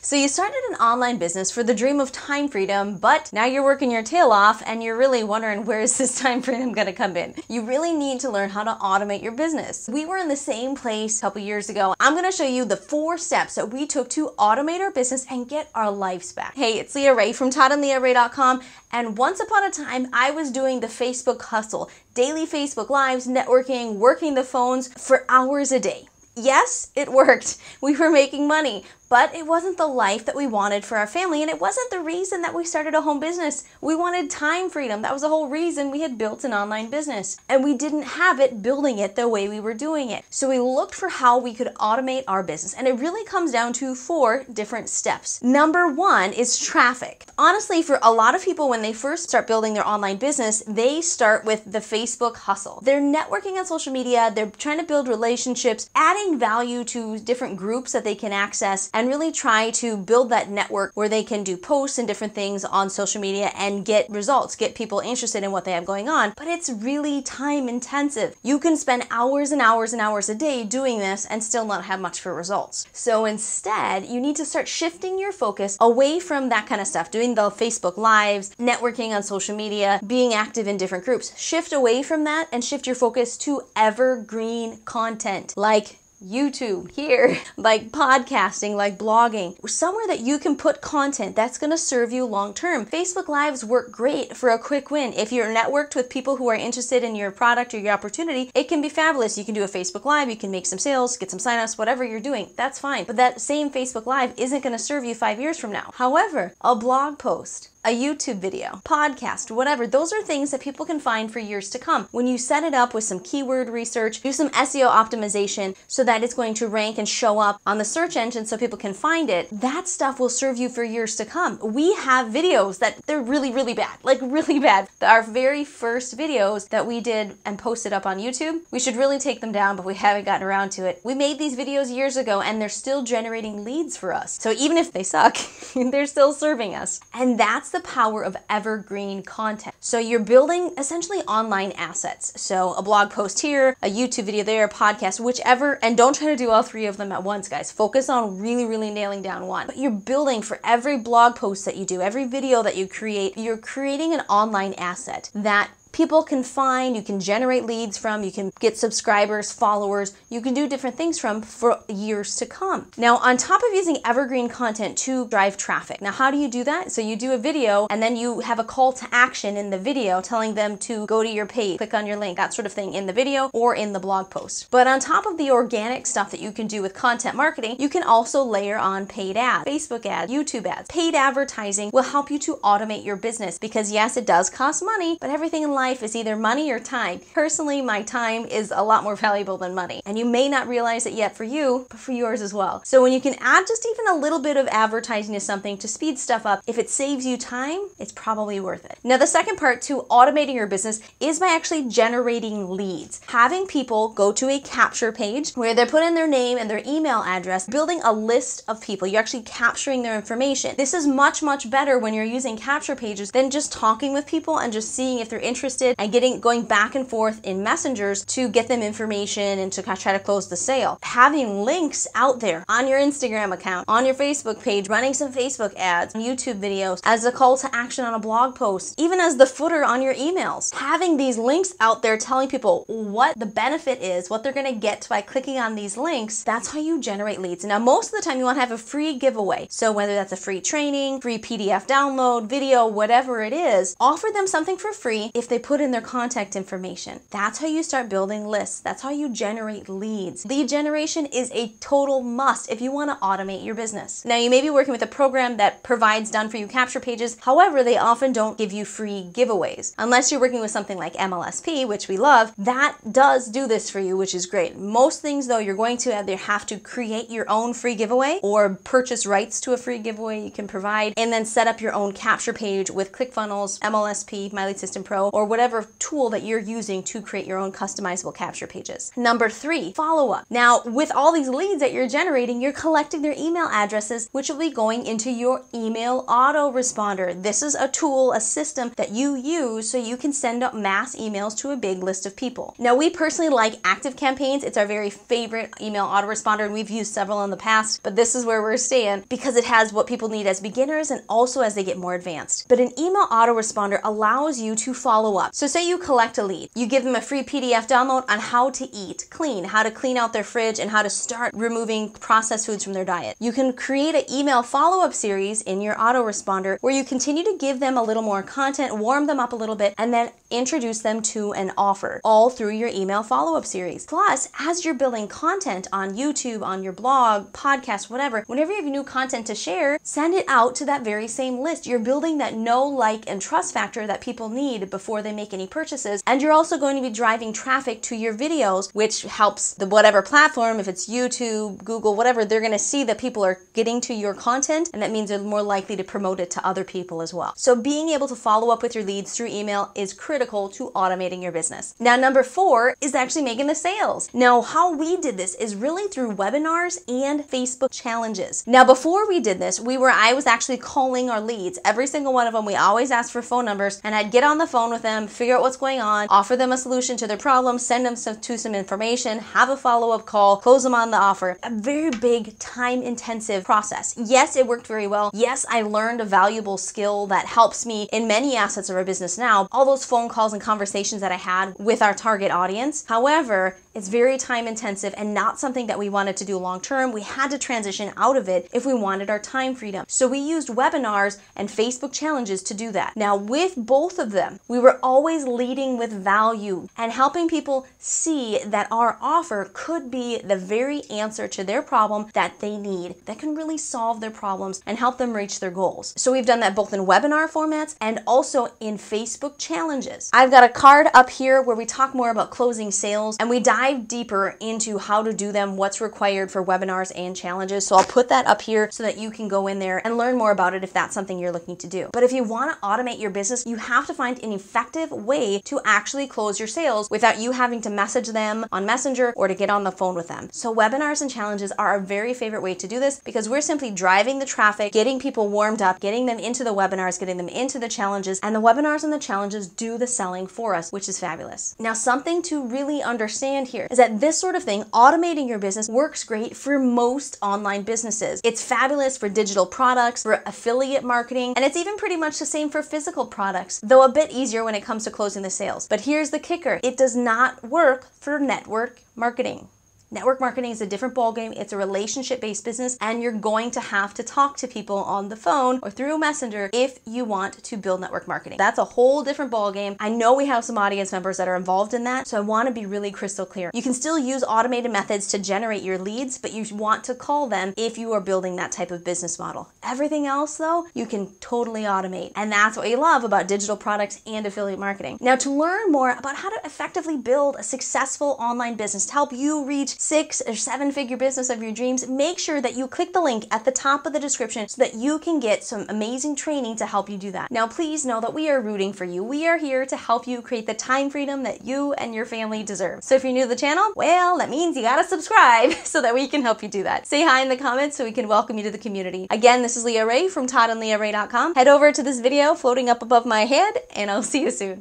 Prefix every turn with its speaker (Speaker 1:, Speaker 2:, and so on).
Speaker 1: So you started an online business for the dream of time freedom, but now you're working your tail off and you're really wondering, where is this time freedom going to come in? You really need to learn how to automate your business. We were in the same place a couple years ago. I'm going to show you the 4 steps that we took to automate our business and get our lives back. Hey, it's Leah Rae from ToddandLeahRae.com, and once upon a time, I was doing the Facebook hustle, daily Facebook Lives, networking, working the phones for hours a day. Yes, it worked. We were making money, but it wasn't the life that we wanted for our family, and it wasn't the reason that we started a home business. We wanted time freedom. That was the whole reason we had built an online business, and we didn't have it building it the way we were doing it. So we looked for how we could automate our business, and it really comes down to 4 different steps. Number 1 is traffic. Honestly, for a lot of people, when they first start building their online business, they start with the Facebook hustle. They're networking on social media, they're trying to build relationships, adding value to different groups that they can access, and really try to build that network where they can do posts and different things on social media and get results, get people interested in what they have going on. But it's really time intensive. You can spend hours and hours and hours a day doing this and still not have much for results. So instead, you need to start shifting your focus away from that kind of stuff, doing the Facebook Lives, networking on social media, being active in different groups. Shift away from that and shift your focus to evergreen content like YouTube here, like podcasting, like blogging, somewhere that you can put content that's going to serve you long term. Facebook Lives work great for a quick win. If you're networked with people who are interested in your product or your opportunity, it can be fabulous. You can do a Facebook Live, you can make some sales, get some signups, whatever you're doing, that's fine. But that same Facebook Live isn't going to serve you 5 years from now. However, a blog post, a YouTube video, podcast, whatever, those are things that people can find for years to come. When you set it up with some keyword research, do some SEO optimization so that it's going to rank and show up on the search engine so people can find it, that stuff will serve you for years to come. We have videos that they're really, really bad, like really bad. Our very first videos that we did and posted up on YouTube, we should really take them down, but we haven't gotten around to it. We made these videos years ago and they're still generating leads for us. So even if they suck, they're still serving us. And that's the power of evergreen content. So you're building essentially online assets. So a blog post here, a YouTube video there, a podcast, whichever, and don't try to do all 3 of them at once, guys. Focus on really, really nailing down one. But you're building for every blog post that you do, every video that you create, you're creating an online asset that people can find, you can generate leads from, you can get subscribers, followers, you can do different things from for years to come. Now, on top of using evergreen content to drive traffic, now how do you do that? So you do a video and then you have a call to action in the video telling them to go to your page, click on your link, that sort of thing in the video or in the blog post. But on top of the organic stuff that you can do with content marketing, you can also layer on paid ads, Facebook ads, YouTube ads. Paid advertising will help you to automate your business because yes, it does cost money, but everything in life is either money or time. Personally, my time is a lot more valuable than money. And you may not realize it yet for you, but for yours as well. So when you can add just even a little bit of advertising to something to speed stuff up, if it saves you time, it's probably worth it. Now, the second part to automating your business is by actually generating leads. Having people go to a capture page where they put in their name and their email address, building a list of people. You're actually capturing their information. This is much, much better when you're using capture pages than just talking with people and just seeing if they're interested and going back and forth in messengers to get them information and to try to close the sale. Having links out there on your Instagram account, on your Facebook page, running some Facebook ads, YouTube videos, as a call to action on a blog post, even as the footer on your emails. Having these links out there telling people what the benefit is, what they're going to get by clicking on these links, that's how you generate leads. Now, most of the time you want to have a free giveaway. So whether that's a free training, free PDF download, video, whatever it is, offer them something for free if they put in their contact information. That's how you start building lists. That's how you generate leads. Lead generation is a total must if you want to automate your business. Now, you may be working with a program that provides done for you capture pages. However, they often don't give you free giveaways. Unless you're working with something like MLSP, which we love, that does do this for you, which is great. Most things though, you're going to either have to create your own free giveaway or purchase rights to a free giveaway you can provide and then set up your own capture page with ClickFunnels, MLSP, My Lead System Pro, or whatever tool that you're using to create your own customizable capture pages. Number 3, follow-up. Now, with all these leads that you're generating, you're collecting their email addresses, which will be going into your email autoresponder. This is a tool, a system that you use so you can send out mass emails to a big list of people. Now, we personally like ActiveCampaigns. It's our very favorite email autoresponder, and we've used several in the past, but this is where we're staying because it has what people need as beginners and also as they get more advanced. But an email autoresponder allows you to follow up. So say you collect a lead, you give them a free PDF download on how to eat clean, how to clean out their fridge, and how to start removing processed foods from their diet. You can create an email follow-up series in your autoresponder where you continue to give them a little more content, warm them up a little bit, and then introduce them to an offer, all through your email follow-up series. Plus, as you're building content on YouTube, on your blog, podcast, whatever, whenever you have new content to share, send it out to that very same list. You're building that know, like, and trust factor that people need before they make any purchases, and you're also going to be driving traffic to your videos, which helps the whatever platform, if it's YouTube, Google, whatever, they're going to see that people are getting to your content, and that means they're more likely to promote it to other people as well. So being able to follow up with your leads through email is critical to automating your business. Now, number 4 is actually making the sales. Now, how we did this is really through webinars and Facebook challenges. Now, before we did this, I was actually calling our leads. Every single one of them, we always asked for phone numbers, and I'd get on the phone with them, figure out what's going on, offer them a solution to their problem, send them some information, have a follow-up call, close them on the offer. A very big, time-intensive process. Yes, it worked very well. Yes, I learned a valuable skill that helps me in many assets of our business now, all those phone calls and conversations that I had with our target audience. However, it's very time intensive and not something that we wanted to do long term. We had to transition out of it if we wanted our time freedom. So we used webinars and Facebook challenges to do that. Now, with both of them, we were always leading with value and helping people see that our offer could be the very answer to their problem that they need, that can really solve their problems and help them reach their goals. So we've done that both in webinar formats and also in Facebook challenges. I've got a card up here where we talk more about closing sales, and we dive deeper into how to do them, what's required for webinars and challenges. So I'll put that up here so that you can go in there and learn more about it if that's something you're looking to do. But if you want to automate your business, you have to find an effective way to actually close your sales without you having to message them on Messenger or to get on the phone with them. So webinars and challenges are our very favorite way to do this because we're simply driving the traffic, getting people warmed up, getting them into the webinars, getting them into the challenges, and the webinars and the challenges do the selling for us, which is fabulous. Now, something to really understand here is that this sort of thing, automating your business, works great for most online businesses. It's fabulous for digital products, for affiliate marketing, and it's even pretty much the same for physical products, though a bit easier when it comes to closing the sales. But here's the kicker. It does not work for network marketing. Network marketing is a different ballgame. It's a relationship-based business, and you're going to have to talk to people on the phone or through Messenger if you want to build network marketing. That's a whole different ballgame. I know we have some audience members that are involved in that, so I want to be really crystal clear. You can still use automated methods to generate your leads, but you want to call them if you are building that type of business model. Everything else, though, you can totally automate, and that's what we love about digital products and affiliate marketing. Now, to learn more about how to effectively build a successful online business to help you reach 6 or 7 figure business of your dreams, make sure that you click the link at the top of the description so that you can get some amazing training to help you do that. Now, please know that we are rooting for you. We are here to help you create the time freedom that you and your family deserve. So if you're new to the channel, well, that means you gotta subscribe so that we can help you do that. Say hi in the comments so we can welcome you to the community. Again, this is Leah Rae from ToddandLeahRae.com. Head over to this video floating up above my head, and I'll see you soon.